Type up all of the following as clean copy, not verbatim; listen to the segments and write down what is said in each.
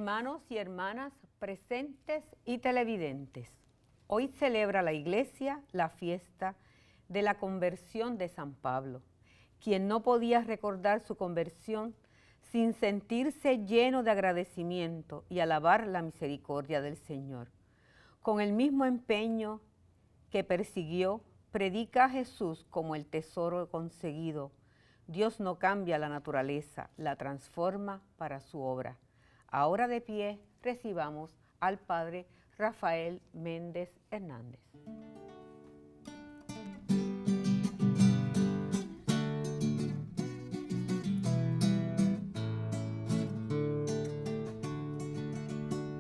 Hermanos y hermanas presentes y televidentes, hoy celebra la Iglesia la fiesta de la conversión de San Pablo, quien no podía recordar su conversión sin sentirse lleno de agradecimiento y alabar la misericordia del Señor. Con el mismo empeño que persiguió, predica a Jesús como el tesoro conseguido. Dios no cambia la naturaleza, la transforma para su obra. Ahora de pie, recibamos al Padre Rafael Méndez Hernández.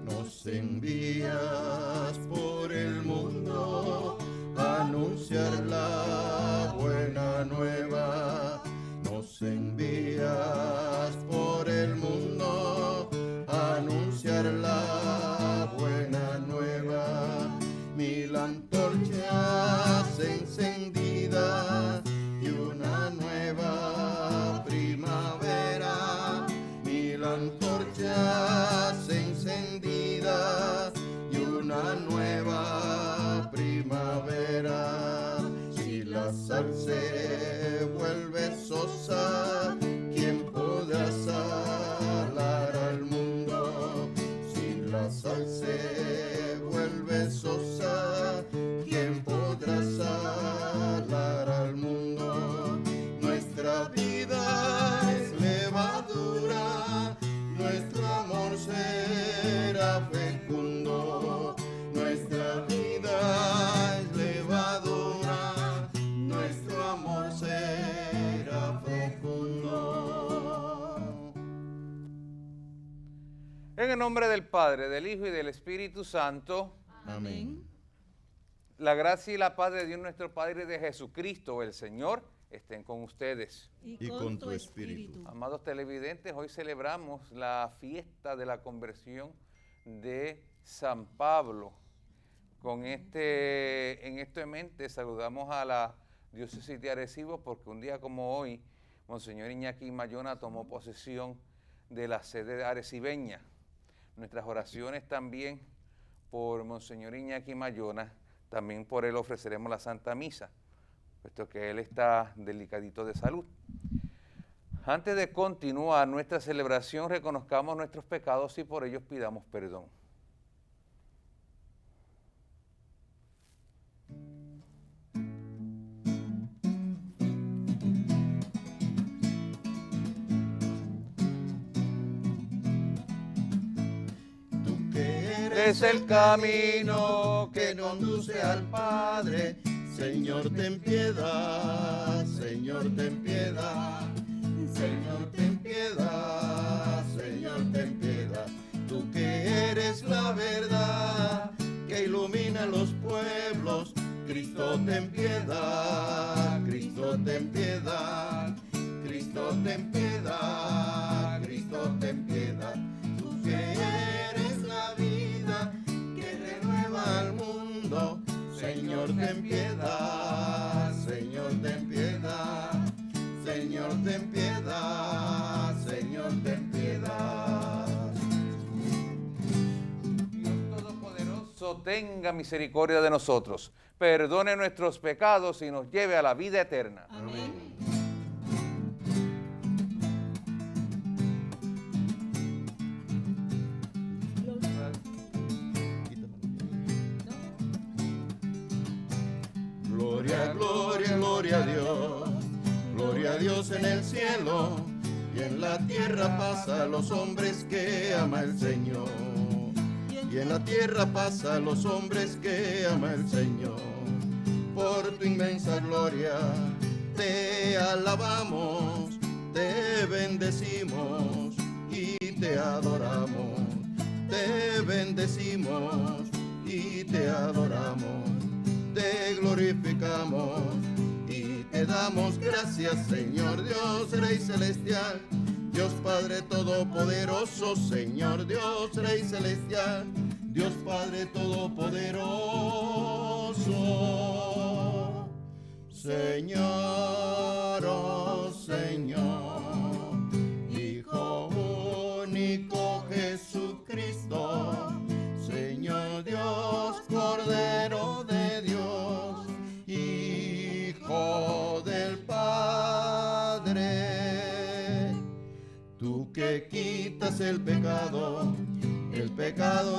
Nos envías por el mundo a anunciar la buena nueva. Nos envías por el mundo a anunciar la buena nueva. Mil antorchas encendidas y una nueva primavera. Mil antorchas encendidas y una nueva primavera. Si la sal se vuelve sosa, ¿quién podrá salar al mundo? Si la sal se vuelve sosa, ¿quién podrá salar al mundo? Nuestra vida es levadura, nuestro amor será fecundo. Nuestra vida es levadura, nuestro amor será fecundo. En el nombre del Padre, del Hijo y del Espíritu Santo. Amén. La gracia y la paz de Dios nuestro Padre y de Jesucristo, el Señor, estén con ustedes. Y con tu espíritu. Amados televidentes, hoy celebramos la fiesta de la conversión de San Pablo. En esto en mente saludamos a la diócesis de Arecibo porque un día como hoy, Monseñor Iñaki Mayona tomó posesión de la sede arecibeña. Nuestras oraciones también por Monseñor Iñaki Mayona, también por él ofreceremos la Santa Misa, puesto que él está delicadito de salud. Antes de continuar nuestra celebración, reconozcamos nuestros pecados y por ellos pidamos perdón. Es el camino que conduce al Padre. Señor, ten piedad, Señor, ten piedad, Señor, ten piedad, Señor, ten piedad. Tú que eres la verdad, que ilumina los pueblos, Cristo, ten piedad, Cristo, ten piedad, Cristo, ten piedad, Cristo, ten piedad. Tú que eres la vida que renueva al mundo, Señor, ten piedad, Señor, ten piedad, Señor, ten piedad, Señor, ten piedad. Dios Todopoderoso tenga misericordia de nosotros, perdone nuestros pecados y nos lleve a la vida eterna. Amén. Gloria, gloria, gloria a Dios, gloria a Dios en el cielo, y en la tierra paz a los hombres que ama el Señor. Y en la tierra paz a los hombres que ama el Señor. Por tu inmensa gloria te alabamos, te bendecimos y te adoramos. Te bendecimos y te adoramos. Te glorificamos y te damos gracias, Señor Dios, Rey Celestial, Dios Padre Todopoderoso, Señor Dios, Rey Celestial, Dios Padre Todopoderoso. Señor, oh Señor, Hijo único Jesucristo, el pecado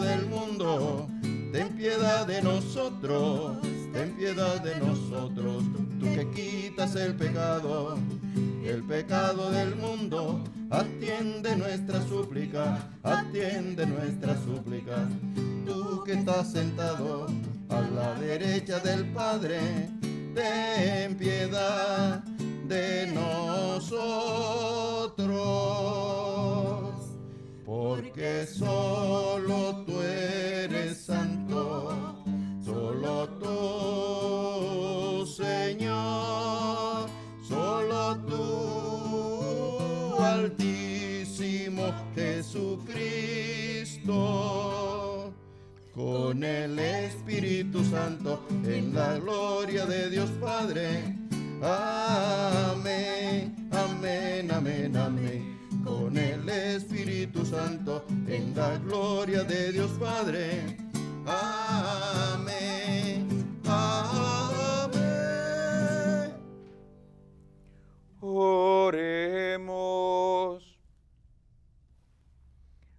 del mundo. Ten piedad de nosotros, ten piedad de nosotros, tú que quitas el pecado del mundo. Atiende nuestra súplica, atiende nuestra súplica. Tú que estás sentado a la derecha del Padre, ten piedad de nosotros, porque solo tú eres santo, solo tú, Señor, solo tú, Altísimo Jesucristo, con el Espíritu Santo, en la gloria de Dios Padre. Amén, amén, amén, amén. Con el Espíritu Santo, en la gloria de Dios Padre. Amén, amén. Oremos.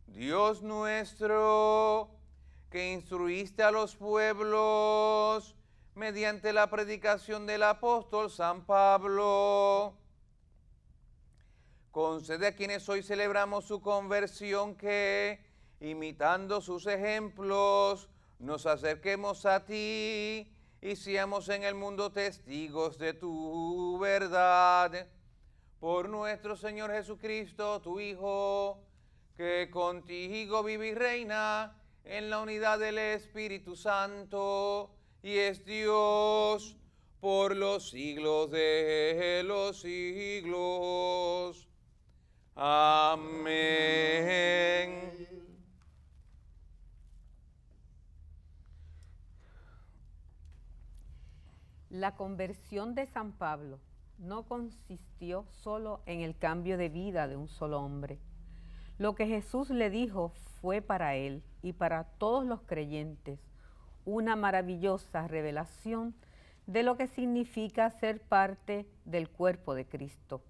Dios nuestro, que instruiste a los pueblos mediante la predicación del apóstol San Pablo, concede a quienes hoy celebramos su conversión que, imitando sus ejemplos, nos acerquemos a ti y seamos en el mundo testigos de tu verdad. Por nuestro Señor Jesucristo, tu Hijo, que contigo vive y reina en la unidad del Espíritu Santo, y es Dios por los siglos de los siglos. Amén. La conversión de San Pablo no consistió solo en el cambio de vida de un solo hombre. Lo que Jesús le dijo fue para él y para todos los creyentes una maravillosa revelación de lo que significa ser parte del cuerpo de Cristo.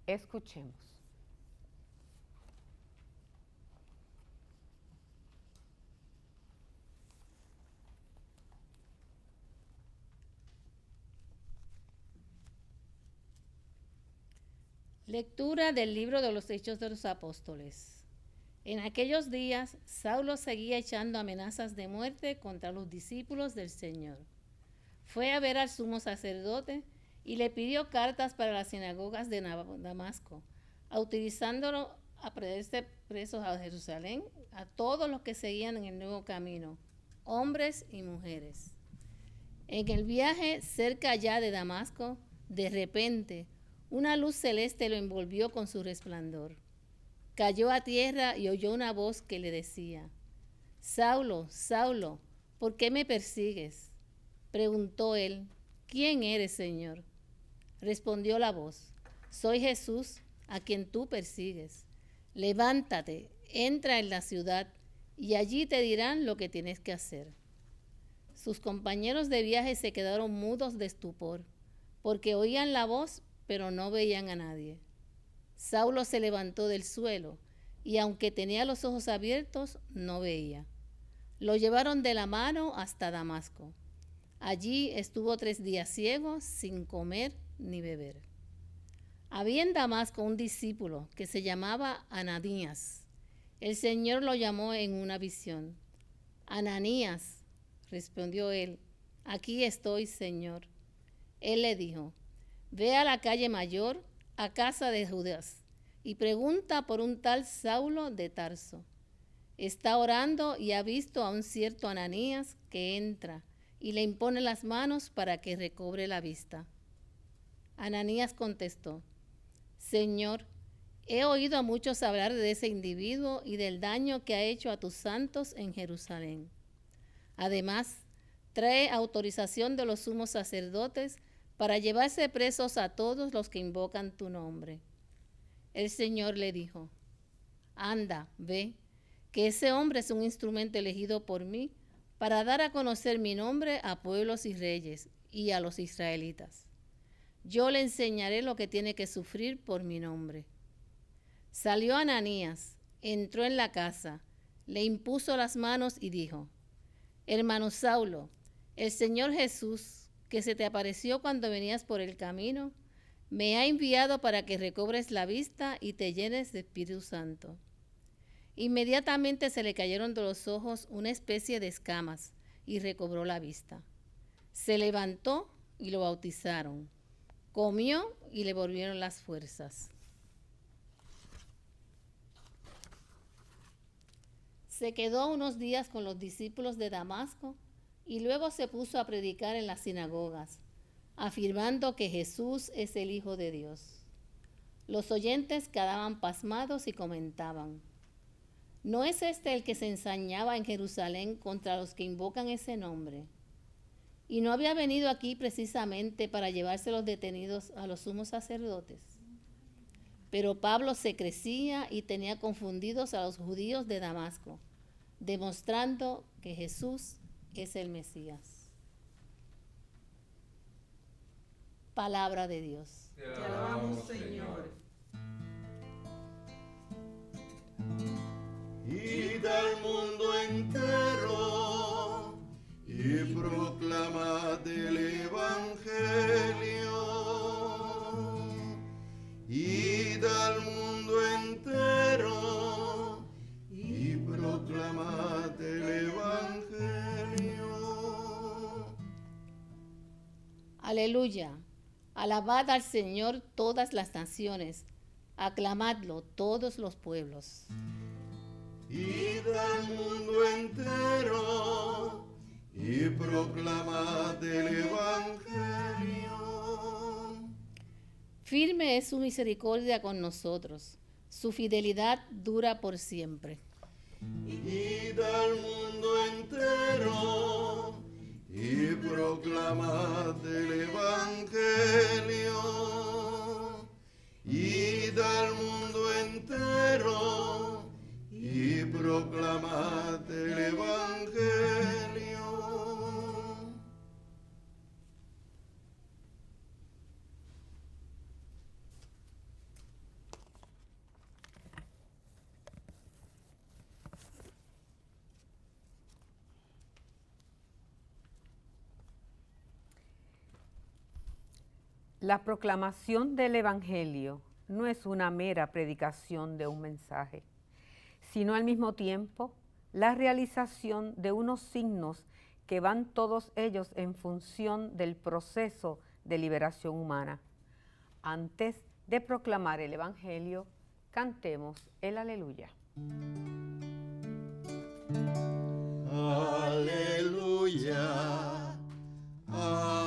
Escuchemos. Lectura del libro de los Hechos de los Apóstoles. En aquellos días, Saulo seguía echando amenazas de muerte contra los discípulos del Señor. Fue a ver al sumo sacerdote y le pidió cartas para las sinagogas de Damasco, autorizándolo a traerse presos a Jerusalén a todos los que seguían en el nuevo camino, hombres y mujeres. En el viaje cerca ya de Damasco, de repente, una luz celeste lo envolvió con su resplandor. Cayó a tierra y oyó una voz que le decía: Saulo, Saulo, ¿por qué me persigues? Preguntó él: ¿Quién eres, Señor? Respondió la voz: Soy Jesús, a quien tú persigues. Levántate, entra en la ciudad, y allí te dirán lo que tienes que hacer. Sus compañeros de viaje se quedaron mudos de estupor, porque oían la voz, pero no veían a nadie. Saulo se levantó del suelo, y aunque tenía los ojos abiertos, no veía. Lo llevaron de la mano hasta Damasco. Allí estuvo 3 días ciego, sin comer ni beber. Había en Damasco un discípulo que se llamaba Ananías. El Señor lo llamó en una visión. Ananías, respondió él, aquí estoy, Señor. Él le dijo: ve a la calle mayor, a casa de Judas, y pregunta por un tal Saulo de Tarso. Está orando y ha visto a un cierto Ananías que entra y le impone las manos para que recobre la vista. Ananías contestó: Señor, he oído a muchos hablar de ese individuo y del daño que ha hecho a tus santos en Jerusalén. Además, trae autorización de los sumos sacerdotes para llevarse presos a todos los que invocan tu nombre. El Señor le dijo: anda, ve, que ese hombre es un instrumento elegido por mí para dar a conocer mi nombre a pueblos y reyes y a los israelitas. Yo le enseñaré lo que tiene que sufrir por mi nombre. Salió Ananías entró en la casa, le impuso las manos y dijo: Hermano Saulo, el Señor Jesús, que se te apareció cuando venías por el camino, me ha enviado para que recobres la vista y te llenes de Espíritu Santo. Inmediatamente se le cayeron de los ojos una especie de escamas y recobró la vista. Se levantó y lo bautizaron. Comió y le volvieron las fuerzas. Se quedó unos días con los discípulos de Damasco y luego se puso a predicar en las sinagogas, afirmando que Jesús es el Hijo de Dios. Los oyentes quedaban pasmados y comentaban: ¿no es este el que se ensañaba en Jerusalén contra los que invocan ese nombre? ¿Y no había venido aquí precisamente para llevarse los detenidos a los sumos sacerdotes? Pero Pablo se crecía y tenía confundidos a los judíos de Damasco, demostrando que Jesús es el Mesías. Palabra de Dios. Te alabamos, Señor. Id al mundo entero y proclamad el Evangelio. Id al mundo entero y proclamad el Evangelio. Aleluya. Alabad al Señor todas las naciones. Aclamadlo todos los pueblos. Id al mundo entero y proclamad el Evangelio. Firme es su misericordia con nosotros. Su fidelidad dura por siempre. Id al mundo entero y proclamad el Evangelio. Id al mundo entero y proclamad el Evangelio. La proclamación del Evangelio no es una mera predicación de un mensaje, sino al mismo tiempo la realización de unos signos que van todos ellos en función del proceso de liberación humana. Antes de proclamar el Evangelio, cantemos el Aleluya. Aleluya, aleluya,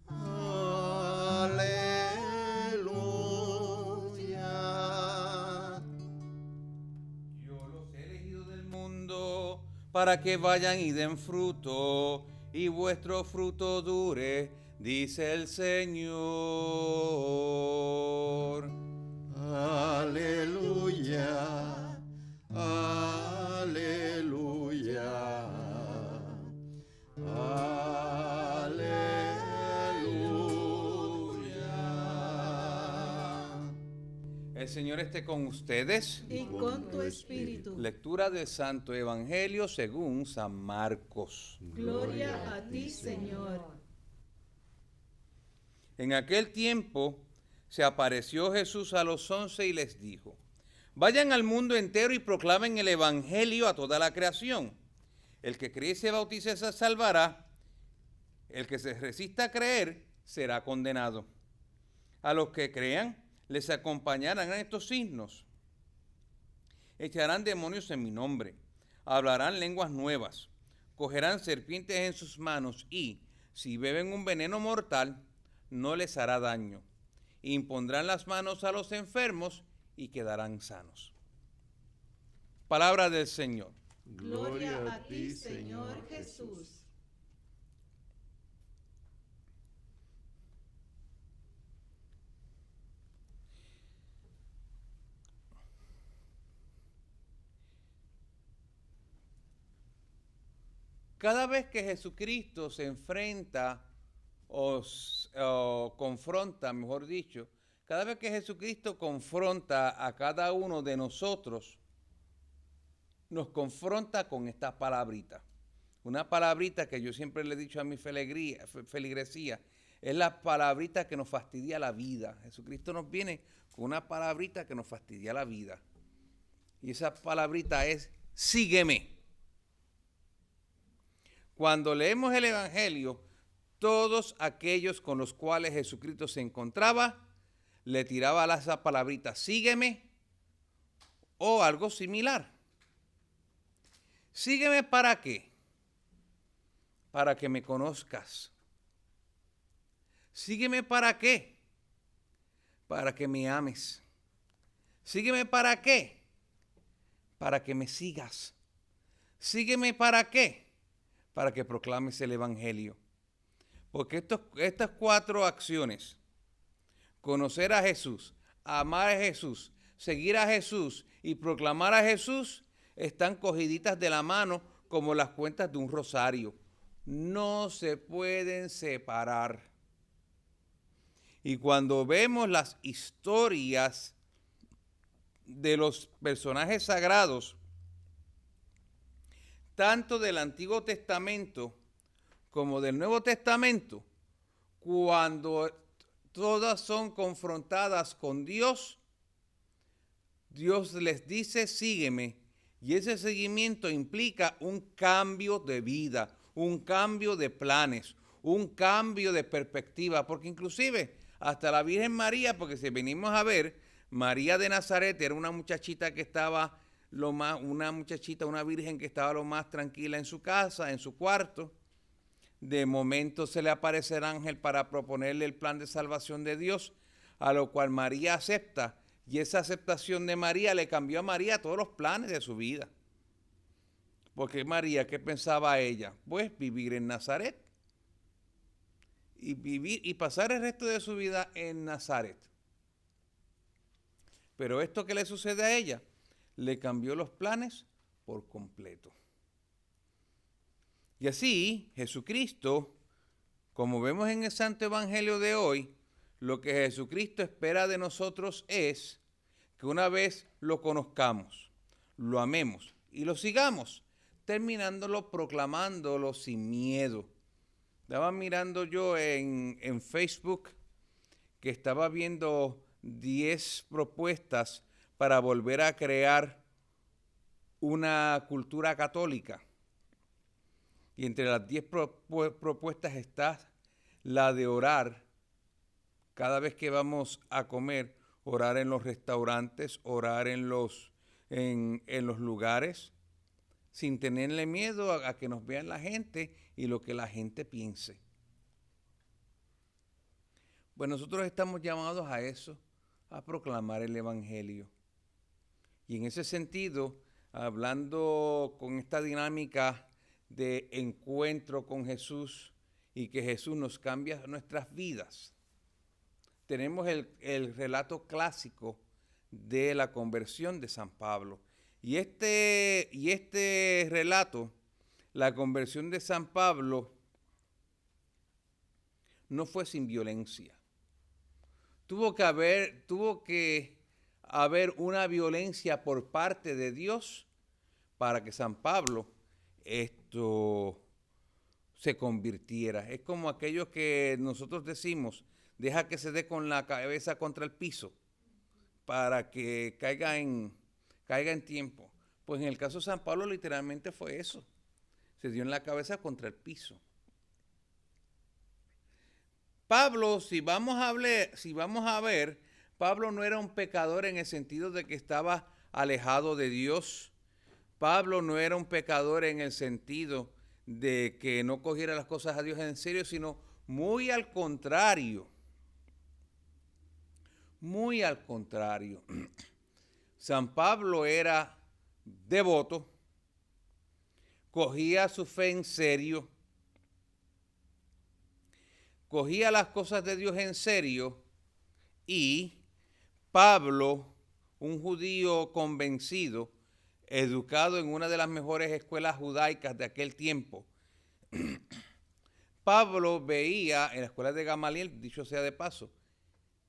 aleluya. Yo los he elegido del mundo para que vayan y den fruto, y vuestro fruto dure, dice el Señor. Aleluya, aleluya, aleluya. El Señor esté con ustedes. Y con tu espíritu. Lectura del Santo Evangelio según San Marcos. Gloria a ti, Señor. En aquel tiempo se apareció Jesús a los 11 y les dijo: vayan al mundo entero y proclamen el Evangelio a toda la creación. El que cree y se bautice se salvará. El que se resista a creer será condenado. A los que crean les acompañarán estos signos: echarán demonios en mi nombre, hablarán lenguas nuevas, cogerán serpientes en sus manos y, si beben un veneno mortal, no les hará daño. Impondrán las manos a los enfermos y quedarán sanos. Palabra del Señor. Gloria a ti, Señor Jesús. Cada vez que Jesucristo se enfrenta o confronta, mejor dicho, Cada vez que Jesucristo confronta a cada uno de nosotros, nos confronta con esta palabrita. Una palabrita que yo siempre le he dicho a mi feligresía, es la palabrita que nos fastidia la vida. Jesucristo nos viene con una palabrita que nos fastidia la vida. Y esa palabrita es, sígueme. Cuando leemos el Evangelio, todos aquellos con los cuales Jesucristo se encontraba, le tiraba esa palabrita, sígueme, o algo similar. Sígueme, ¿para qué? Para que me conozcas. Sígueme, ¿para qué? Para que me ames. Sígueme, ¿para qué? Para que me sigas. Sígueme, ¿para qué? Para que proclames el Evangelio. Porque estas 4 acciones, conocer a Jesús, amar a Jesús, seguir a Jesús y proclamar a Jesús, están cogiditas de la mano como las cuentas de un rosario. No se pueden separar. Y cuando vemos las historias de los personajes sagrados, tanto del Antiguo Testamento como del Nuevo Testamento, cuando todas son confrontadas con Dios, Dios les dice, sígueme. Y ese seguimiento implica un cambio de vida, un cambio de planes, un cambio de perspectiva, porque inclusive hasta la Virgen María, porque si venimos a ver, María de Nazaret era una muchachita que estaba una virgen que estaba lo más tranquila en su casa, en su cuarto. De momento se le aparece el ángel para proponerle el plan de salvación de Dios, a lo cual María acepta. Y esa aceptación de María le cambió a María todos los planes de su vida. Porque María, ¿qué pensaba ella? Pues vivir en Nazaret. Y pasar el resto de su vida en Nazaret. Pero esto que le sucede a ella, le cambió los planes por completo. Y así, Jesucristo, como vemos en el Santo Evangelio de hoy, lo que Jesucristo espera de nosotros es que una vez lo conozcamos, lo amemos y lo sigamos, terminándolo, proclamándolo sin miedo. Estaba mirando yo en Facebook que estaba viendo 10 propuestas para volver a crear una cultura católica. Y entre las 10 propuestas está la de orar. Cada vez que vamos a comer, orar en los restaurantes, orar en los lugares, sin tenerle miedo a que nos vean la gente y lo que la gente piense. Pues nosotros estamos llamados a eso, a proclamar el Evangelio. Y en ese sentido, hablando con esta dinámica de encuentro con Jesús y que Jesús nos cambia nuestras vidas, tenemos el relato clásico de la conversión de San Pablo. Y este relato, la conversión de San Pablo, no fue sin violencia. Tuvo que haber una violencia por parte de Dios para que San Pablo se convirtiera. Es como aquello que nosotros decimos, deja que se dé con la cabeza contra el piso para que caiga en tiempo. Pues en el caso de San Pablo literalmente fue eso. Se dio en la cabeza contra el piso. Pablo, si vamos a ver, Pablo no era un pecador en el sentido de que estaba alejado de Dios. Pablo no era un pecador en el sentido de que no cogiera las cosas a Dios en serio, sino muy al contrario. Muy al contrario. San Pablo era devoto, cogía su fe en serio, cogía las cosas de Dios en serio, y Pablo, un judío convencido, educado en una de las mejores escuelas judaicas de aquel tiempo, Pablo veía en la escuela de Gamaliel, dicho sea de paso,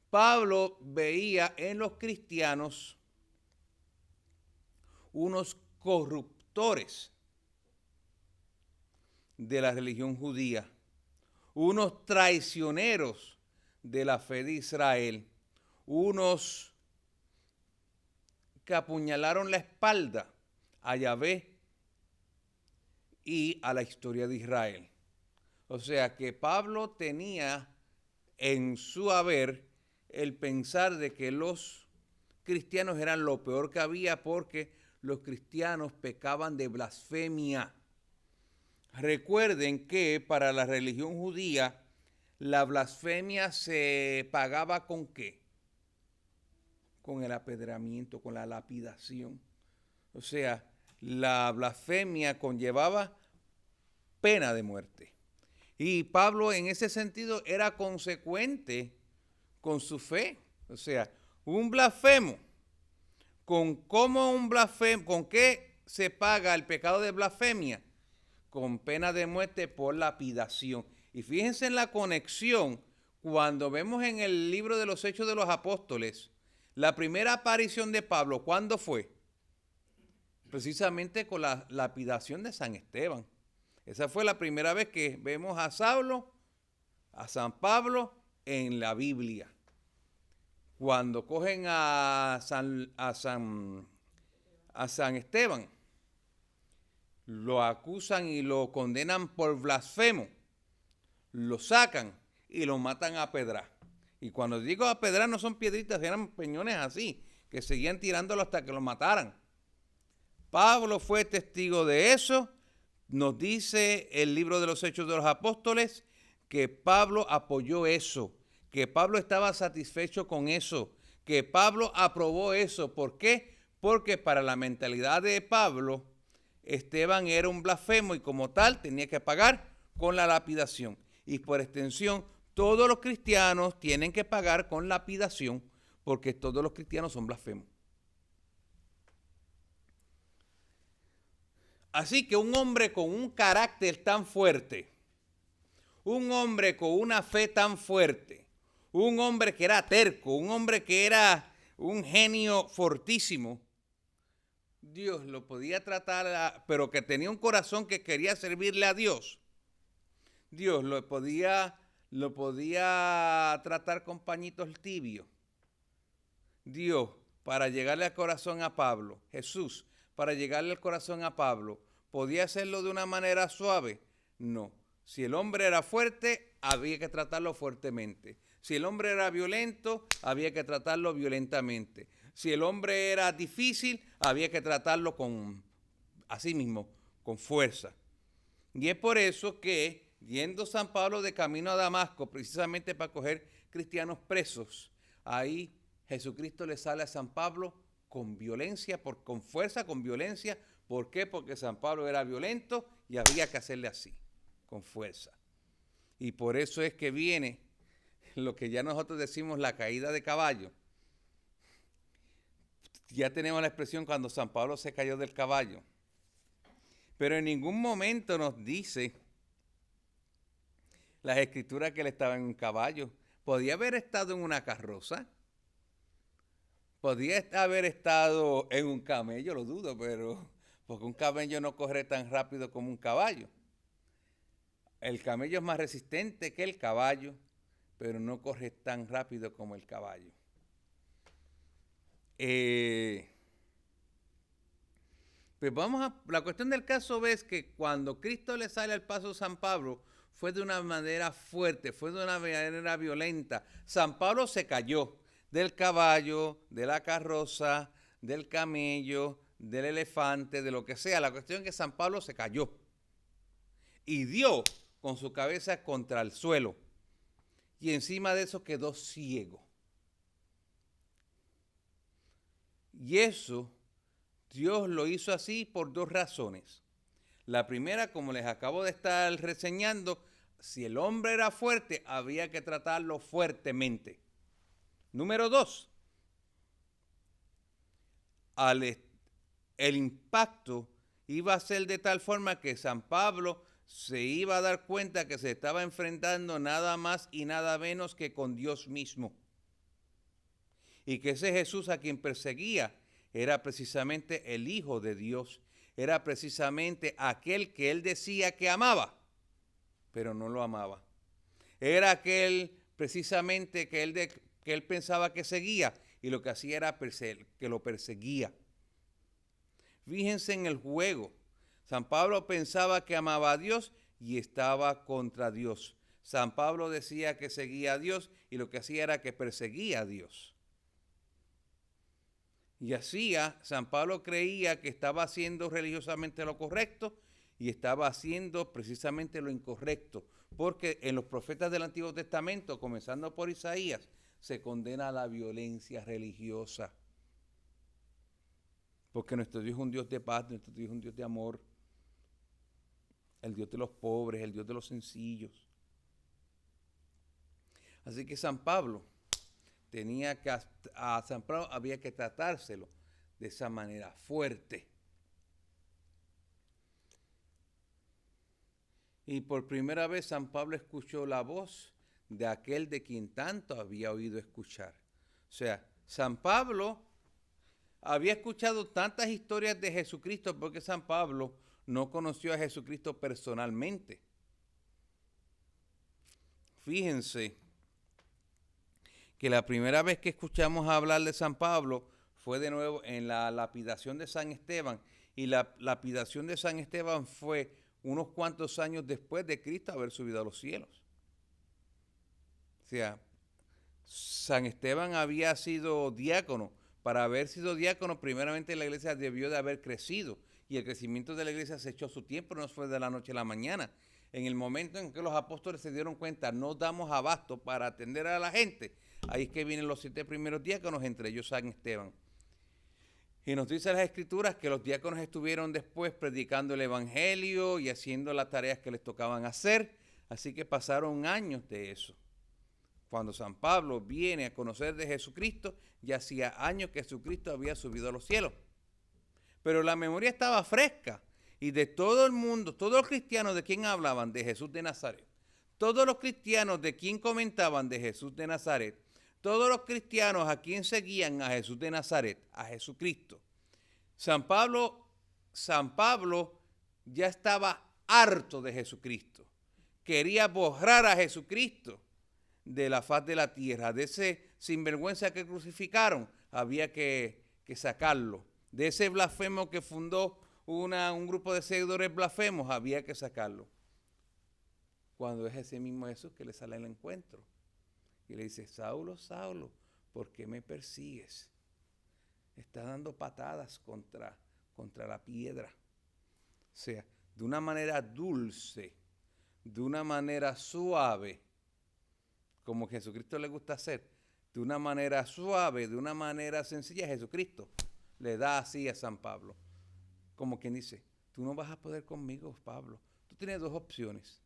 Pablo veía en los cristianos unos corruptores de la religión judía, unos traicioneros de la fe de Israel, unos que apuñalaron la espalda a Yahvé y a la historia de Israel. O sea que Pablo tenía en su haber el pensar de que los cristianos eran lo peor que había porque los cristianos pecaban de blasfemia. Recuerden que para la religión judía la blasfemia se pagaba ¿con qué? Con el apedreamiento, con la lapidación. O sea, la blasfemia conllevaba pena de muerte. Y Pablo en ese sentido era consecuente con su fe. O sea, un blasfemo, ¿con qué se paga el pecado de blasfemia? Con pena de muerte por lapidación. Y fíjense en la conexión cuando vemos en el libro de los Hechos de los Apóstoles, la primera aparición de Pablo, ¿cuándo fue? Precisamente con la lapidación de San Esteban. Esa fue la primera vez que vemos a Saulo, a San Pablo en la Biblia. Cuando cogen a San Esteban, lo acusan y lo condenan por blasfemo, lo sacan y lo matan a pedra. Y cuando digo a pedra no son piedritas, eran peñones así, que seguían tirándolo hasta que lo mataran. Pablo fue testigo de eso. Nos dice el libro de los Hechos de los Apóstoles que Pablo apoyó eso, que Pablo estaba satisfecho con eso, que Pablo aprobó eso. ¿Por qué? Porque para la mentalidad de Pablo, Esteban era un blasfemo y como tal tenía que pagar con la lapidación. Y por extensión, todos los cristianos tienen que pagar con lapidación porque todos los cristianos son blasfemos. Así que un hombre con un carácter tan fuerte, un hombre con una fe tan fuerte, un hombre que era terco, un hombre que era un genio fortísimo, Dios lo podía tratar, pero que tenía un corazón que quería servirle a Dios. Dios lo podía tratar con pañitos tibios. Dios, para llegarle al corazón a Pablo, Jesús, para llegarle al corazón a Pablo, ¿podía hacerlo de una manera suave? No. Si el hombre era fuerte, había que tratarlo fuertemente. Si el hombre era violento, había que tratarlo violentamente. Si el hombre era difícil, había que tratarlo así mismo, con fuerza. Y es por eso que, yendo San Pablo de camino a Damasco, precisamente para coger cristianos presos, ahí Jesucristo le sale a San Pablo con violencia, con fuerza, con violencia. ¿Por qué? Porque San Pablo era violento y había que hacerle así, con fuerza. Y por eso es que viene lo que ya nosotros decimos la caída de caballo. Ya tenemos la expresión cuando San Pablo se cayó del caballo. Pero en ningún momento nos dice las escrituras que él estaba en un caballo. Podía haber estado en una carroza. Podía haber estado en un camello, lo dudo, pero porque un camello no corre tan rápido como un caballo. El camello es más resistente que el caballo, pero no corre tan rápido como el caballo. Pues la cuestión del caso es que cuando Cristo le sale al paso a San Pablo, fue de una manera fuerte, fue de una manera violenta. San Pablo se cayó del caballo, de la carroza, del camello, del elefante, de lo que sea. La cuestión es que San Pablo se cayó y dio con su cabeza contra el suelo. Y encima de eso quedó ciego. Y eso Dios lo hizo así por dos razones. La primera, como les acabo de estar reseñando, si el hombre era fuerte, había que tratarlo fuertemente. Número dos, el impacto iba a ser de tal forma que San Pablo se iba a dar cuenta que se estaba enfrentando nada más y nada menos que con Dios mismo. y que ese Jesús a quien perseguía era precisamente el Hijo de Dios, era precisamente aquel que él decía que amaba, pero no lo amaba. Era aquel precisamente que él pensaba que seguía y lo que hacía era que lo perseguía. Fíjense en el juego. San Pablo pensaba que amaba a Dios y estaba contra Dios. San Pablo decía que seguía a Dios y lo que hacía era que perseguía a Dios. Y San Pablo creía que estaba haciendo religiosamente lo correcto y estaba haciendo precisamente lo incorrecto, porque en los profetas del Antiguo Testamento, comenzando por Isaías, se condena a la violencia religiosa. Porque nuestro Dios es un Dios de paz, nuestro Dios es un Dios de amor, el Dios de los pobres, el Dios de los sencillos. Así que San Pablo había que tratárselo de esa manera fuerte. Y por primera vez San Pablo escuchó la voz de aquel de quien tanto había oído escuchar. O sea, San Pablo había escuchado tantas historias de Jesucristo porque San Pablo no conoció a Jesucristo personalmente. Fíjense que la primera vez que escuchamos hablar de San Pablo fue de nuevo en la lapidación de San Esteban. Y la lapidación de San Esteban fue unos cuantos años después de Cristo haber subido a los cielos. O sea, San Esteban había sido diácono. Para haber sido diácono, primeramente la iglesia debió de haber crecido. Y el crecimiento de la iglesia se echó a su tiempo, no fue de la noche a la mañana. En el momento en que los apóstoles se dieron cuenta, no damos abasto para atender a la gente, ahí es que vienen los 7 primeros diáconos, entre ellos San Esteban. Y nos dice las Escrituras que los diáconos estuvieron después predicando el Evangelio y haciendo las tareas que les tocaban hacer. Así que pasaron años de eso. Cuando San Pablo viene a conocer de Jesucristo, ya hacía años que Jesucristo había subido a los cielos. Pero la memoria estaba fresca. Y de todo el mundo, todos los cristianos de quien hablaban, de Jesús de Nazaret. Todos los cristianos de quien comentaban de Jesús de Nazaret. Todos los cristianos a quien seguían a Jesús de Nazaret, a Jesucristo. San Pablo ya estaba harto de Jesucristo. Quería borrar a Jesucristo de la faz de la tierra. De ese sinvergüenza que crucificaron, había que sacarlo. De ese blasfemo que fundó un grupo de seguidores blasfemos, había que sacarlo. Cuando es ese mismo Jesús que le sale al encuentro. Y le dice, Saulo, Saulo, ¿por qué me persigues? Está dando patadas contra la piedra. O sea, de una manera dulce, de una manera suave, como Jesucristo le gusta hacer, de una manera suave, de una manera sencilla, Jesucristo le da así a San Pablo. Como quien dice, tú no vas a poder conmigo, Pablo. Tú tienes 2 opciones.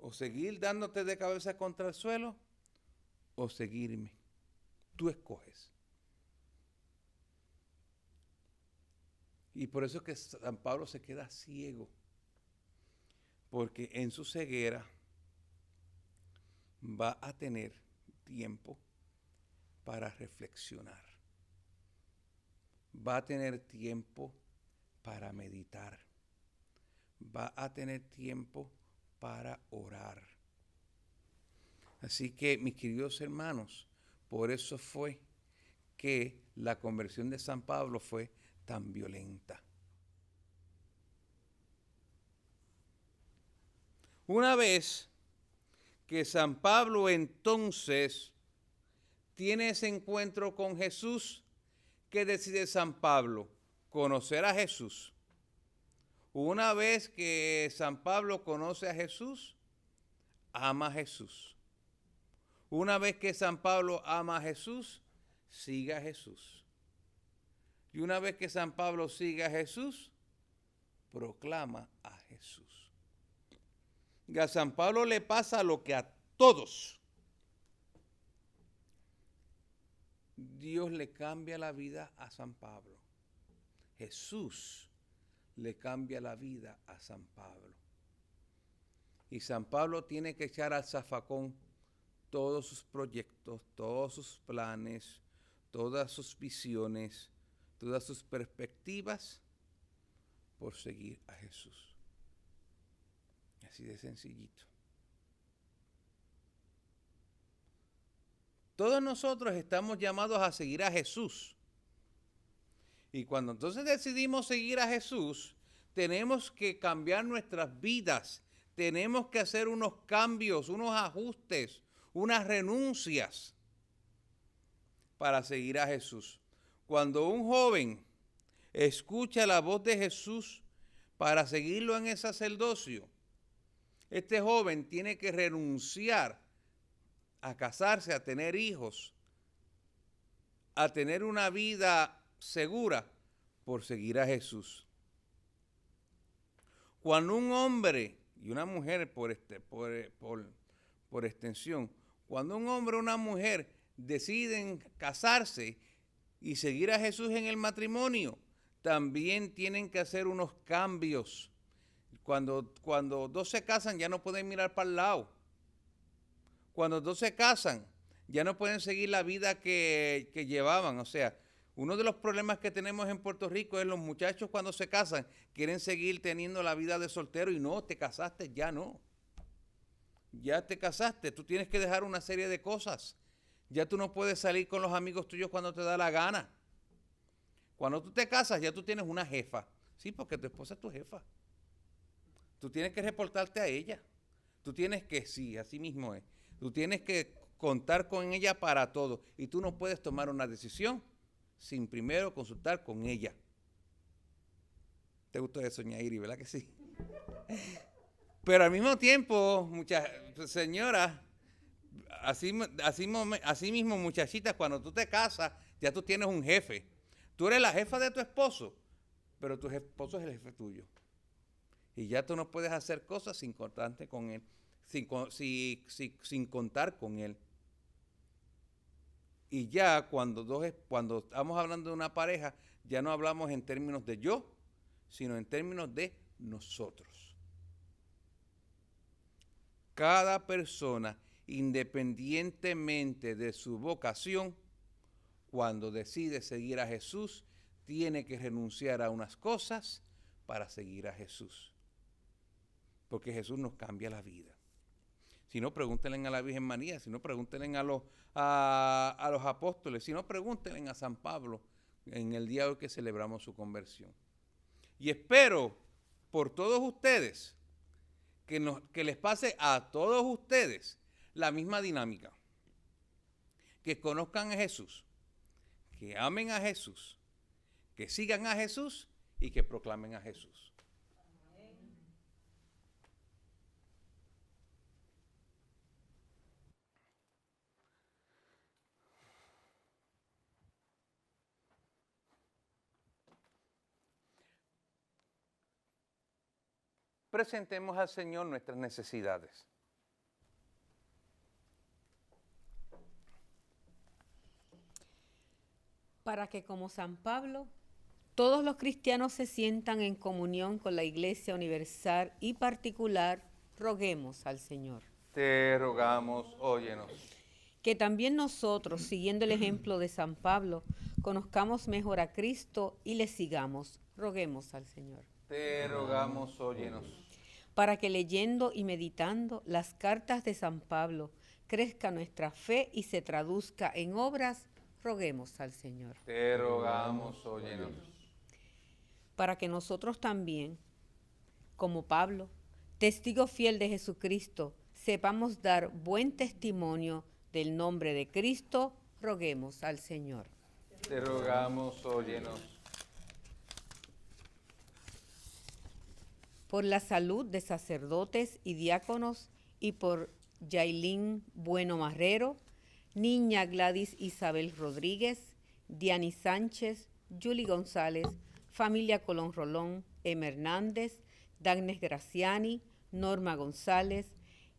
O seguir dándote de cabeza contra el suelo, o seguirme. Tú escoges. Y por eso es que San Pablo se queda ciego. Porque en su ceguera va a tener tiempo para reflexionar. Va a tener tiempo para meditar. Va a tener tiempo para orar. Así que, mis queridos hermanos, por eso fue que la conversión de San Pablo fue tan violenta. Una vez que San Pablo entonces tiene ese encuentro con Jesús, ¿qué decide San Pablo? Conocer a Jesús. Una vez que San Pablo conoce a Jesús, ama a Jesús. Una vez que San Pablo ama a Jesús, sigue a Jesús. Y una vez que San Pablo sigue a Jesús, proclama a Jesús. Y a San Pablo le pasa lo que a todos. Dios le cambia la vida a San Pablo. Jesús le cambia la vida a San Pablo. Y San Pablo tiene que echar al zafacón todos sus proyectos, todos sus planes, todas sus visiones, todas sus perspectivas por seguir a Jesús. Así de sencillito. Todos nosotros estamos llamados a seguir a Jesús. Y cuando entonces decidimos seguir a Jesús, tenemos que cambiar nuestras vidas. Tenemos que hacer unos cambios, unos ajustes, unas renuncias para seguir a Jesús. Cuando un joven escucha la voz de Jesús para seguirlo en el sacerdocio, este joven tiene que renunciar a casarse, a tener hijos, a tener una vida segura por seguir a Jesús. Cuando un hombre y una mujer por extensión, cuando un hombre o una mujer deciden casarse y seguir a Jesús en el matrimonio, también tienen que hacer unos cambios. Cuando dos se casan ya no pueden mirar para el lado. Cuando dos se casan ya no pueden seguir la vida que llevaban. O sea, uno de los problemas que tenemos en Puerto Rico es los muchachos cuando se casan quieren seguir teniendo la vida de soltero y no, te casaste, ya no. Ya te casaste, tú tienes que dejar una serie de cosas. Ya tú no puedes salir con los amigos tuyos cuando te da la gana. Cuando tú te casas ya tú tienes una jefa. Sí, porque tu esposa es tu jefa. Tú tienes que reportarte a ella. Tú tienes que, sí, así mismo es. Tú tienes que contar con ella para todo. Y tú no puedes tomar una decisión sin primero consultar con ella. ¿Te gusta eso, Ñairi, verdad que sí? Pero al mismo tiempo, muchas señoras, así mismo muchachitas, cuando tú te casas, ya tú tienes un jefe. Tú eres la jefa de tu esposo, pero tu esposo es el jefe tuyo. Y ya tú no puedes hacer cosas sin contarte con él, sin contar con él. Y ya cuando estamos hablando de una pareja, ya no hablamos en términos de yo, sino en términos de nosotros. Cada persona, independientemente de su vocación, cuando decide seguir a Jesús, tiene que renunciar a unas cosas para seguir a Jesús. Porque Jesús nos cambia la vida. Si no, pregúntenle a la Virgen María, si no, pregúntenle a los apóstoles, si no, pregúntenle a San Pablo en el día hoy que celebramos su conversión. Y espero por todos ustedes que les pase a todos ustedes la misma dinámica. Que conozcan a Jesús, que amen a Jesús, que sigan a Jesús y que proclamen a Jesús. Presentemos al Señor nuestras necesidades. Para que como San Pablo, todos los cristianos se sientan en comunión con la Iglesia universal y particular, roguemos al Señor. Te rogamos, óyenos. Que también nosotros, siguiendo el ejemplo de San Pablo, conozcamos mejor a Cristo y le sigamos, roguemos al Señor. Te rogamos, óyenos. Para que leyendo y meditando las cartas de San Pablo, crezca nuestra fe y se traduzca en obras, roguemos al Señor. Te rogamos, óyenos. Para que nosotros también, como Pablo, testigo fiel de Jesucristo, sepamos dar buen testimonio del nombre de Cristo, roguemos al Señor. Te rogamos, óyenos. Por la salud de sacerdotes y diáconos y por Yailín Bueno Marrero, Niña Gladys Isabel Rodríguez, Diany Sánchez, Julie González, familia Colón Rolón, Emma Hernández, Dagnes Graciani, Norma González,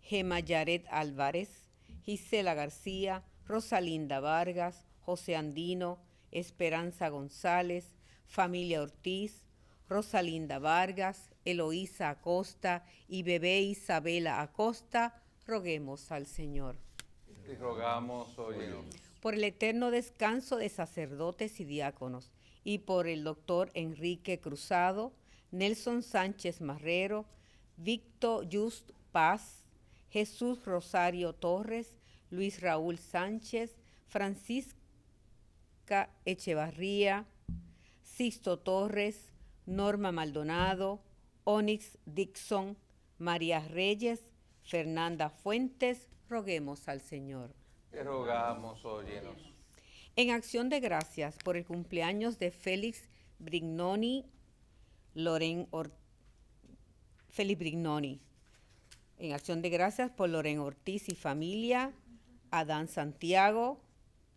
Gema Yaret Álvarez, Gisela García, Rosalinda Vargas, José Andino, Esperanza González, familia Ortiz, Rosalinda Vargas, Eloísa Acosta y bebé Isabela Acosta, roguemos al Señor. Te rogamos, óyenos. Por el eterno descanso de sacerdotes y diáconos, y por el doctor Enrique Cruzado, Nelson Sánchez Marrero, Víctor Just Paz, Jesús Rosario Torres, Luis Raúl Sánchez, Francisca Echevarría, Sixto Torres, Norma Maldonado, Onyx Dixon, María Reyes, Fernanda Fuentes, roguemos al Señor. Te rogamos, óyenos. En acción de gracias por el cumpleaños de Félix Brignoni, Félix Brignoni. En acción de gracias por Loren Ortiz y familia, Adán Santiago,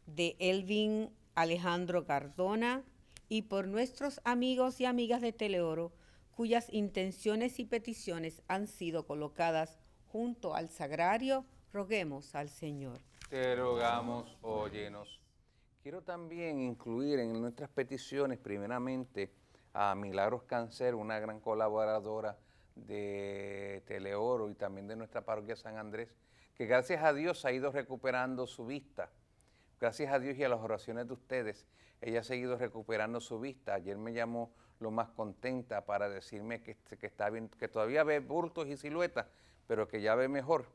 de Elvin Alejandro Cardona, y por nuestros amigos y amigas de Teleoro, cuyas intenciones y peticiones han sido colocadas junto al sagrario, roguemos al Señor. Te rogamos, óyenos. Quiero también incluir en nuestras peticiones, primeramente, a Milagros Cáncer, una gran colaboradora de Teleoro y también de nuestra parroquia San Andrés, que gracias a Dios ha ido recuperando su vista. Gracias a Dios y a las oraciones de ustedes, ella ha seguido recuperando su vista. Ayer me llamó lo más contenta para decirme que está bien, que todavía ve bultos y siluetas, pero que ya ve mejor.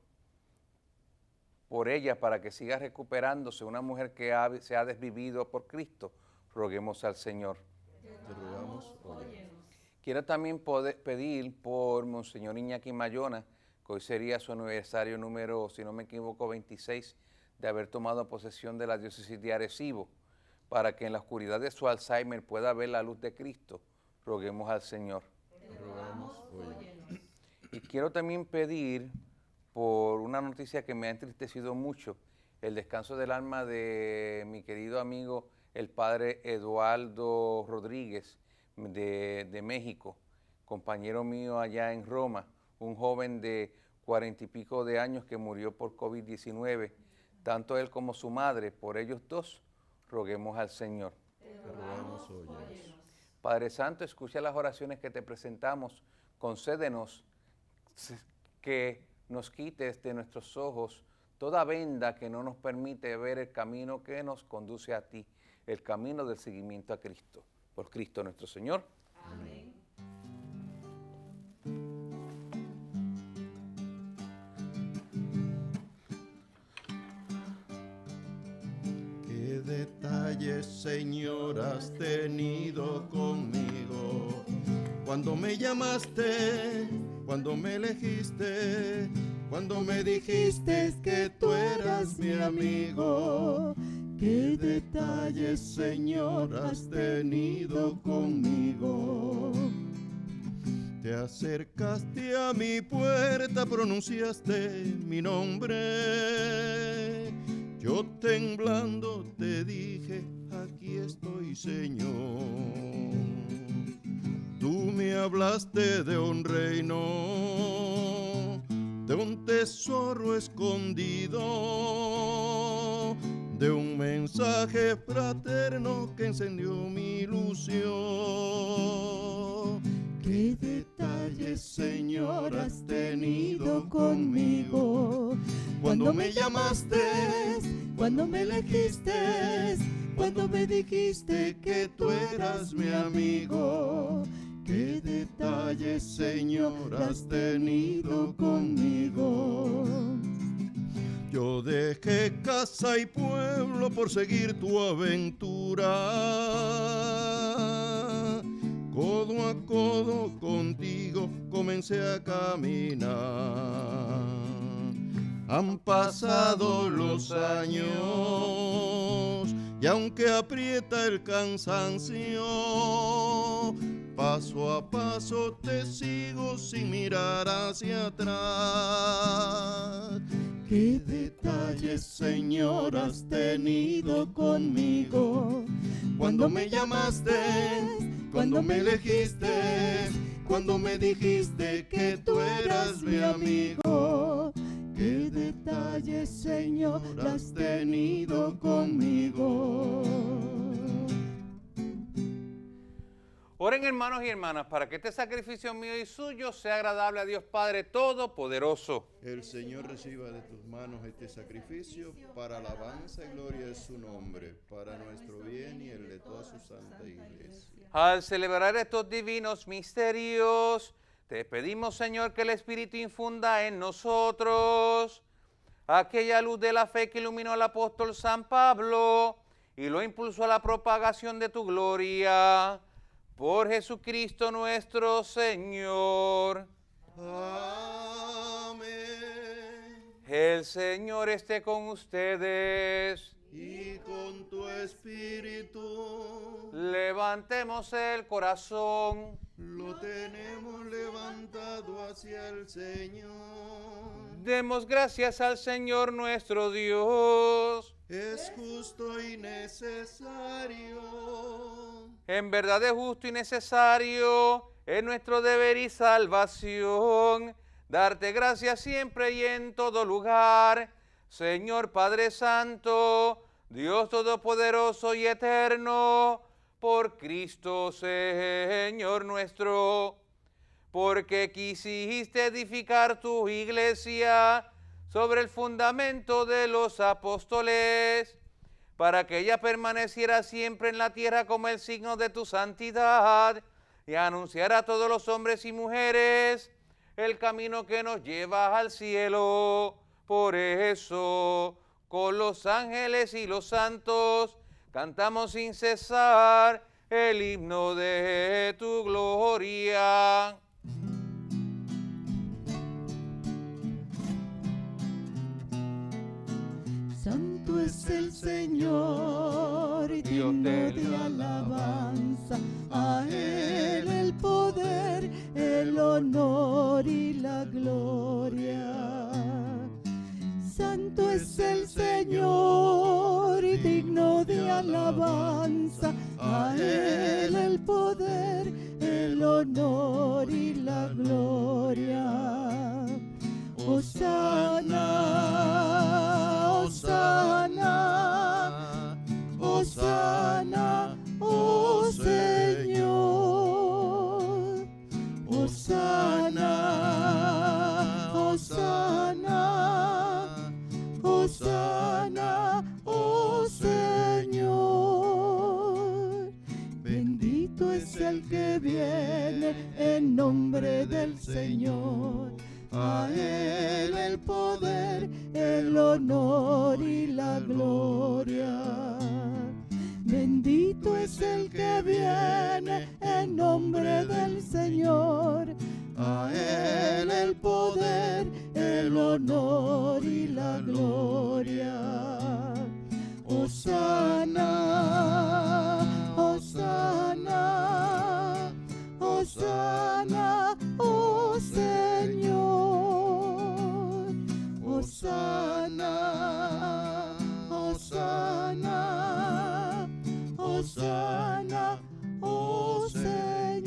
Por ella, para que siga recuperándose, una mujer que se ha desvivido por Cristo, roguemos al Señor. Te rogamos, óyenos. Quiero también pedir por Monseñor Iñaki Mayona, que hoy sería su aniversario número, si no me equivoco, 26, de haber tomado posesión de la diócesis de Arecibo, para que en la oscuridad de su Alzheimer pueda ver la luz de Cristo. Roguemos al Señor. Te rogamos, óyenos. Y quiero también pedir por una noticia que me ha entristecido mucho, el descanso del alma de mi querido amigo, el padre Eduardo Rodríguez de México, compañero mío allá en Roma, un joven de 40 y pico de años que murió por COVID-19, tanto él como su madre. Por ellos dos, roguemos al Señor. Te rogamos, óyenos. Padre Santo, escucha las oraciones que te presentamos, concédenos que nos quites de nuestros ojos toda venda que no nos permite ver el camino que nos conduce a ti, el camino del seguimiento a Cristo. Por Cristo nuestro Señor. Amén. Qué detalles, Señor, has tenido conmigo. Cuando me llamaste, cuando me elegiste, cuando me dijiste que tú eras mi amigo. Qué detalles, Señor, has tenido conmigo. Te acercaste a mi puerta, pronunciaste mi nombre. Yo temblando te dije, aquí estoy, Señor. Tú me hablaste de un reino, de un tesoro escondido, de un mensaje fraterno que encendió mi ilusión. Qué detalles, Señor, has tenido conmigo. Cuando me llamaste, cuando me elegiste, cuando me dijiste que tú eras mi amigo. Qué detalles, Señor, has tenido conmigo. Yo dejé casa y pueblo por seguir tu aventura. Codo a codo contigo comencé a caminar. Han pasado los años y aunque aprieta el cansancio, paso a paso te sigo sin mirar hacia atrás. Qué detalles, Señor, has tenido conmigo. Cuando me llamaste, cuando me elegiste, cuando me dijiste que tú eras mi amigo. Qué detalles, Señor, has tenido conmigo. Oren, hermanos y hermanas, para que este sacrificio mío y suyo sea agradable a Dios Padre Todopoderoso. El Señor reciba de tus manos este sacrificio para alabanza y gloria de su nombre, para nuestro bien y el de toda su santa iglesia. Al celebrar estos divinos misterios, te pedimos, Señor, que el Espíritu infunda en nosotros aquella luz de la fe que iluminó al apóstol San Pablo y lo impulsó a la propagación de tu gloria. Por Jesucristo nuestro Señor. Amén. El Señor esté con ustedes. Y con tu espíritu Levantemos el corazón. lo tenemos levantado hacia el Señor. Demos gracias al Señor nuestro Dios. Es justo y necesario. En verdad es justo y necesario, es nuestro deber y salvación, darte gracias siempre y en todo lugar, Señor Padre Santo, Dios Todopoderoso y Eterno, por Cristo Señor nuestro, porque quisiste edificar tu iglesia sobre el fundamento de los apóstoles, para que ella permaneciera siempre en la tierra como el signo de tu santidad, y anunciara a todos los hombres y mujeres el camino que nos lleva al cielo. Por eso, con los ángeles y los santos, cantamos sin cesar el himno de tu gloria. Santo es el Señor y digno de alabanza, a Él el poder, el honor y la gloria. Santo es el Señor y digno de alabanza, a Él el poder, el honor y la gloria. Hosana, Hosana, Hosana, oh Señor. Hosana, Hosana, Hosana, oh Señor. Bendito es el que viene en nombre del Señor. A Él el poder, el honor y la gloria. Bendito es el que viene en nombre del Señor. A Él el poder, el honor y la gloria. Hosana, Hosana, Hosana, oh Señor. Hosana, Hosana, Hosana, oh Señor.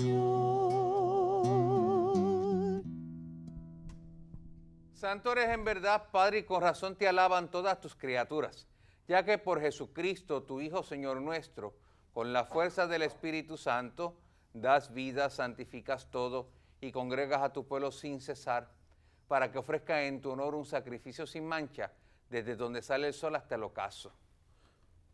Santo eres en verdad, Padre, y con razón te alaban todas tus criaturas, ya que por Jesucristo, tu Hijo, Señor nuestro, con la fuerza del Espíritu Santo, das vida, santificas todo y congregas a tu pueblo sin cesar, para que ofrezca en tu honor un sacrificio sin mancha, desde donde sale el sol hasta el ocaso.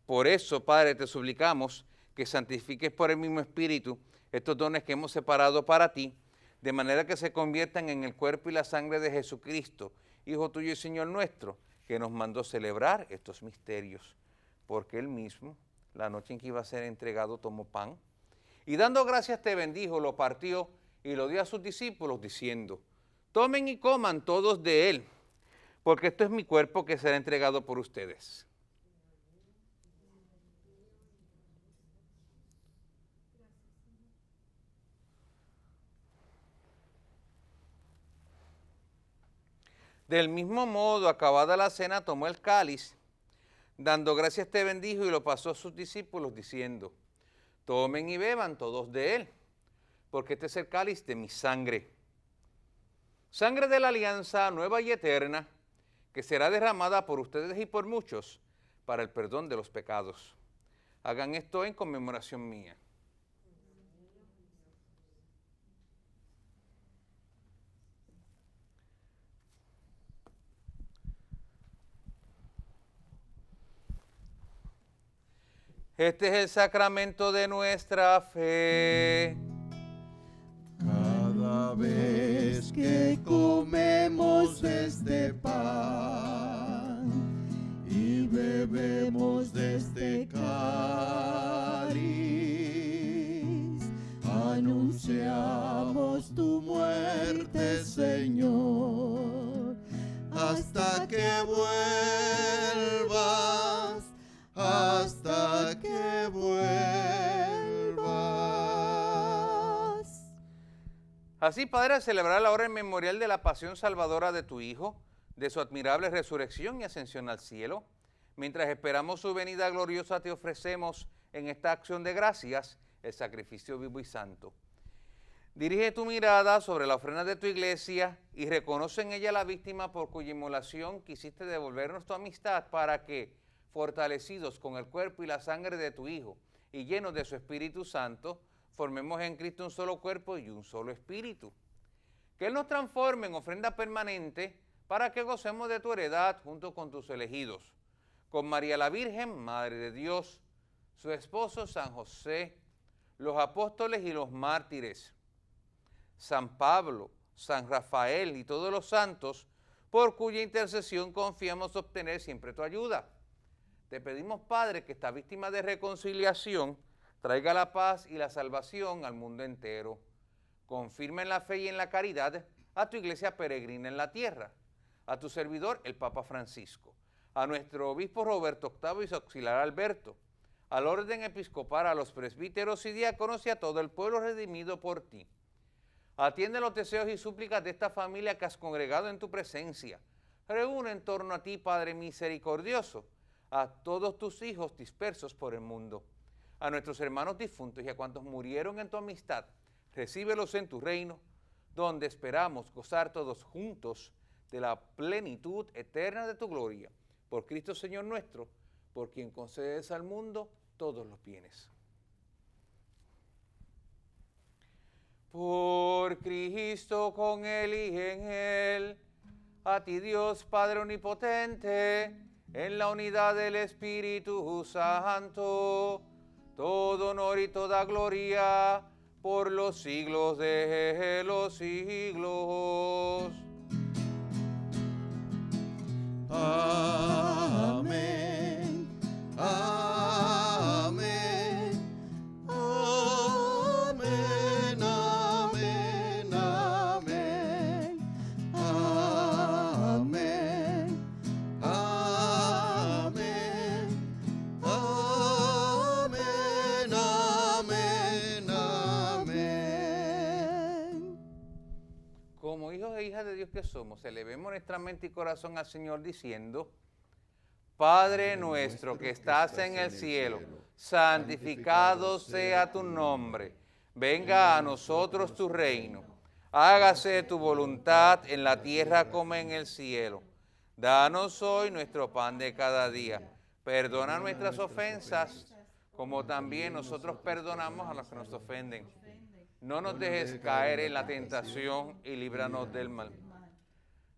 Por eso, Padre, te suplicamos que santifiques por el mismo Espíritu estos dones que hemos separado para ti, de manera que se conviertan en el cuerpo y la sangre de Jesucristo, Hijo tuyo y Señor nuestro, que nos mandó celebrar estos misterios. Porque Él mismo, la noche en que iba a ser entregado, tomó pan, y dando gracias te bendijo, lo partió y lo dio a sus discípulos, diciendo: tomen y coman todos de él, porque esto es mi cuerpo que será entregado por ustedes. Del mismo modo, acabada la cena, tomó el cáliz, dando gracias te bendijo y lo pasó a sus discípulos, diciendo: tomen y beban todos de él, porque este es el cáliz de mi sangre. Sangre de la alianza nueva y eterna, que será derramada por ustedes y por muchos para el perdón de los pecados. Hagan esto en conmemoración mía. Este es el sacramento de nuestra fe. Cada vez que comemos este pan y bebemos de este cáliz, anunciamos tu muerte, Señor, hasta que vuelvas, hasta que vuelvas. Así, Padre, al celebrar la hora en memorial de la pasión salvadora de tu Hijo, de su admirable resurrección y ascensión al cielo, mientras esperamos su venida gloriosa, te ofrecemos en esta acción de gracias el sacrificio vivo y santo. Dirige tu mirada sobre la ofrenda de tu iglesia y reconoce en ella la víctima por cuya inmolación quisiste devolvernos tu amistad, para que, fortalecidos con el cuerpo y la sangre de tu Hijo y llenos de su Espíritu Santo, formemos en Cristo un solo cuerpo y un solo espíritu. Que Él nos transforme en ofrenda permanente para que gocemos de tu heredad junto con tus elegidos, con María la Virgen, Madre de Dios, su esposo San José, los apóstoles y los mártires, San Pablo, San Rafael y todos los santos, por cuya intercesión confiamos obtener siempre tu ayuda. Te pedimos, Padre, que esta víctima de reconciliación traiga la paz y la salvación al mundo entero. Confirma en la fe y en la caridad a tu iglesia peregrina en la tierra, a tu servidor, el Papa Francisco, a nuestro obispo Roberto VIII y su auxiliar Alberto, al orden episcopal, a los presbíteros y diáconos y a todo el pueblo redimido por ti. Atiende los deseos y súplicas de esta familia que has congregado en tu presencia. Reúne en torno a ti, Padre misericordioso, a todos tus hijos dispersos por el mundo, a nuestros hermanos difuntos y a cuantos murieron en tu amistad. Recíbelos en tu reino, donde esperamos gozar todos juntos de la plenitud eterna de tu gloria. Por Cristo Señor nuestro, por quien concedes al mundo todos los bienes. Por Cristo, con Él y en Él, a ti Dios Padre Omnipotente, en la unidad del Espíritu Santo, todo honor y toda gloria por los siglos de los siglos. Amén, amén, amén, amén, amén, amén, amén, amén, amén, amén. Como hijos e hijas de Dios que somos, elevemos nuestra mente y corazón al Señor diciendo: Padre nuestro que estás en el cielo, santificado sea tu nombre. Venga a nosotros tu reino. Hágase tu voluntad en la tierra como en el cielo. Danos hoy nuestro pan de cada día. Perdona nuestras ofensas, como también nosotros perdonamos a los que nos ofenden. No nos dejes caer en la tentación y líbranos del mal.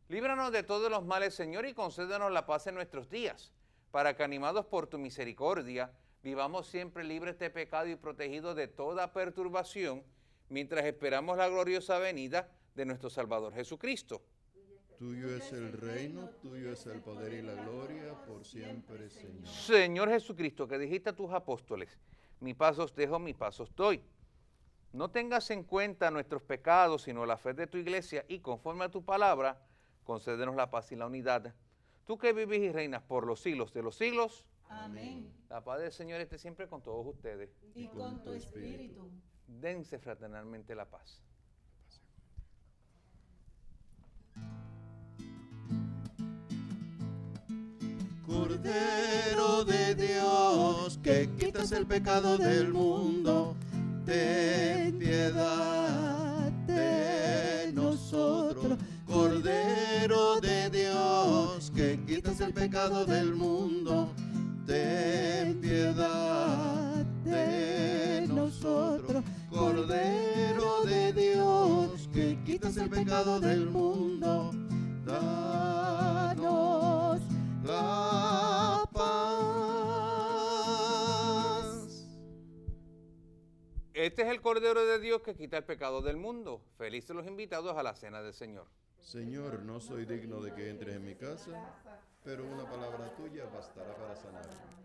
Líbranos de todos los males, Señor, y concédenos la paz en nuestros días, para que, animados por tu misericordia, vivamos siempre libres de pecado y protegidos de toda perturbación, mientras esperamos la gloriosa venida de nuestro Salvador Jesucristo. Tuyo es el reino, tuyo es el poder y la gloria, por siempre, Señor. Señor Jesucristo, que dijiste a tus apóstoles: mi paz os dejo, mi paz os doy. No tengas en cuenta nuestros pecados, sino la fe de tu iglesia, y conforme a tu palabra, concédenos la paz y la unidad. Tú que vives y reinas por los siglos de los siglos. Amén. La paz del Señor esté siempre con todos ustedes. Y con tu espíritu. Dense fraternalmente la paz. Cordero de Dios, que quitas el pecado del mundo, ten piedad de nosotros. Cordero de Dios, que quitas el pecado del mundo, ten piedad de nosotros. Cordero de Dios, que quitas el pecado del mundo, danos la paz. Este es el Cordero de Dios que quita el pecado del mundo. Felices los invitados a la cena del Señor. Señor, no soy digno de que entres en mi casa, pero una palabra tuya bastará para sanarme.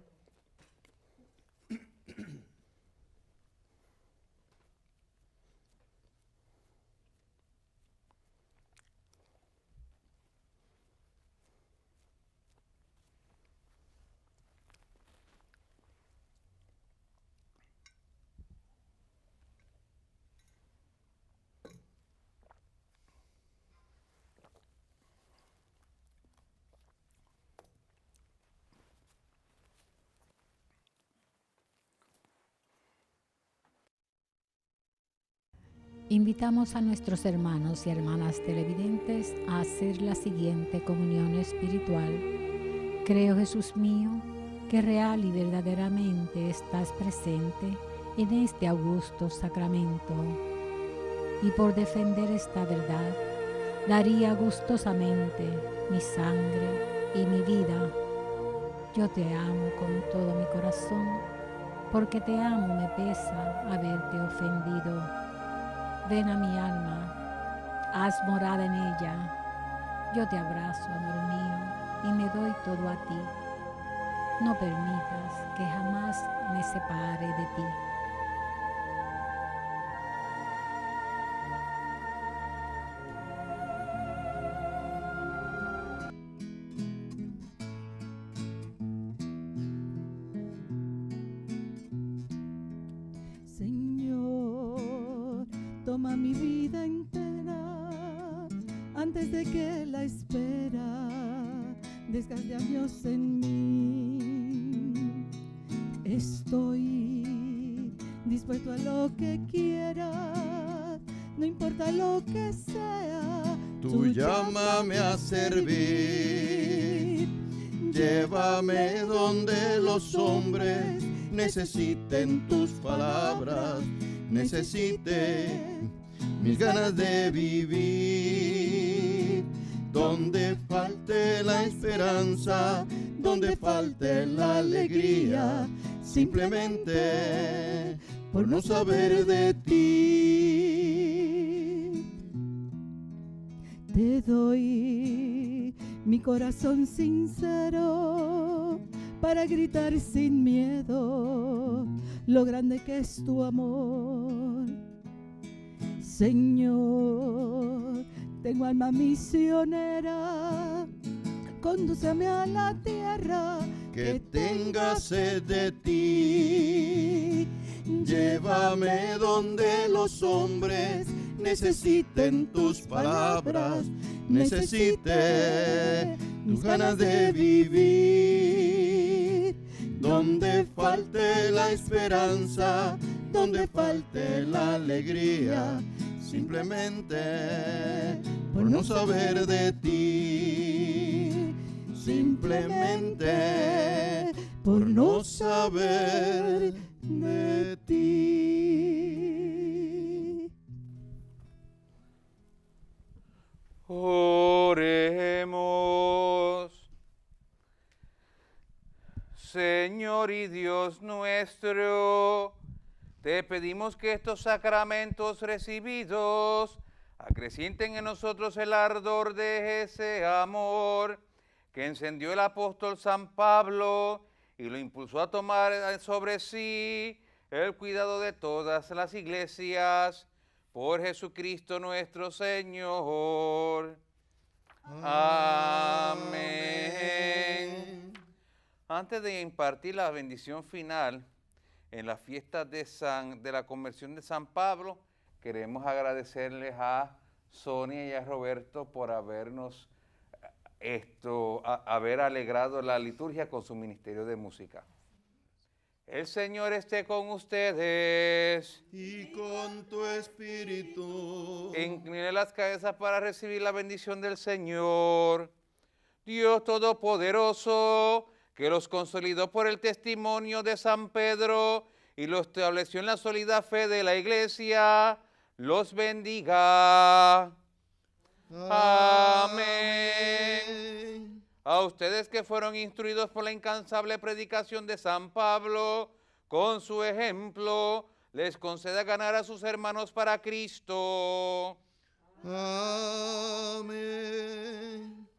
Invitamos a nuestros hermanos y hermanas televidentes a hacer la siguiente comunión espiritual. Creo, Jesús mío, que real y verdaderamente estás presente en este augusto sacramento. Y por defender esta verdad, daría gustosamente mi sangre y mi vida. Yo te amo con todo mi corazón, porque te amo me pesa haberte ofendido. Ven a mi alma, haz morada en ella. Yo te abrazo, amor mío, y me doy todo a ti. No permitas que jamás me separe de ti. Señor, toma mi vida entera antes de que la espera desgaste años en mí. Estoy dispuesto a lo que quieras, no importa lo que sea. Tú llámame a servir, llévame donde los hombres necesiten tus palabras, necesiten mis ganas de vivir. Donde falte la esperanza, donde falte la alegría, simplemente por no saber de ti. Te doy mi corazón sincero para gritar sin miedo lo grande que es tu amor. Señor, tengo alma misionera, condúceme a la tierra Que tenga sed de ti, llévame donde los hombres necesiten tus palabras, necesiten tus ganas de vivir. Donde falte la esperanza, donde falte la alegría, simplemente por no saber de ti, simplemente por no saber de ti. Oremos. Señor y Dios nuestro, te pedimos que estos sacramentos recibidos acrecienten en nosotros el ardor de ese amor que encendió el apóstol San Pablo y lo impulsó a tomar sobre sí el cuidado de todas las iglesias, por Jesucristo nuestro Señor. Amén. Antes de impartir la bendición final en la fiesta de la conversión de San Pablo, queremos agradecerles a Sonia y a Roberto por habernos haber alegrado la liturgia con su ministerio de música. El Señor esté con ustedes. Y con tu espíritu. Incline las cabezas para recibir la bendición del Señor. Dios Todopoderoso, que los consolidó por el testimonio de San Pedro y los estableció en la sólida fe de la Iglesia, los bendiga. Amén. A ustedes que fueron instruidos por la incansable predicación de San Pablo, con su ejemplo, les conceda ganar a sus hermanos para Cristo. Amén.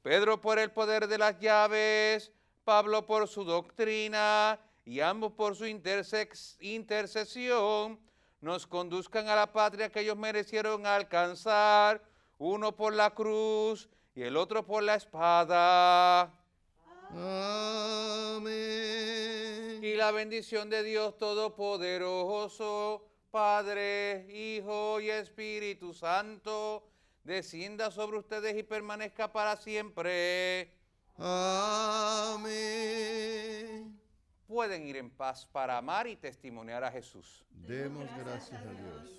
Pedro por el poder de las llaves, Pablo por su doctrina y ambos por su intercesión, nos conduzcan a la patria que ellos merecieron alcanzar, uno por la cruz y el otro por la espada. Amén. Y la bendición de Dios Todopoderoso, Padre, Hijo y Espíritu Santo, descienda sobre ustedes y permanezca para siempre. Amén. Pueden ir en paz para amar y testimoniar a Jesús. Demos gracias a Dios.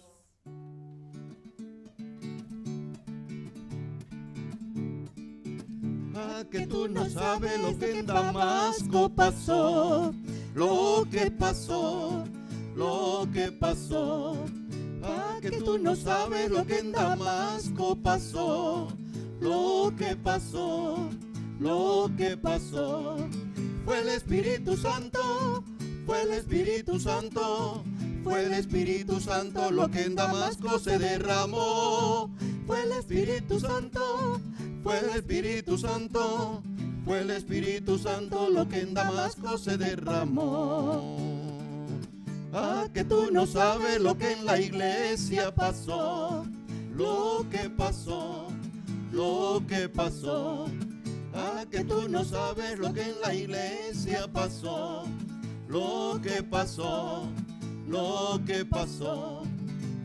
Que tú no sabes lo que en Damasco pasó, lo que pasó, lo que pasó. Que tú no sabes lo que en Damasco pasó, lo que pasó, lo que pasó. Fue el Espíritu Santo, fue el Espíritu Santo, fue el Espíritu Santo lo que en Damasco se derramó. Fue el Espíritu Santo, fue el Espíritu Santo, fue el Espíritu Santo lo que en Damasco se derramó. Que tú no sabes lo que en la iglesia pasó, lo que pasó, lo que pasó. Que tú no sabes lo que en la iglesia pasó, lo que pasó, lo que pasó.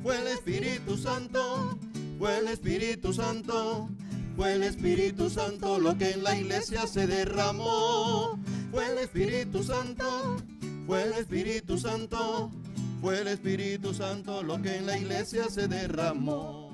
Fue el Espíritu Santo, fue el Espíritu Santo, fue el Espíritu Santo lo que en la iglesia se derramó. Fue el Espíritu Santo, fue el Espíritu Santo, fue el Espíritu Santo lo que en la iglesia se derramó.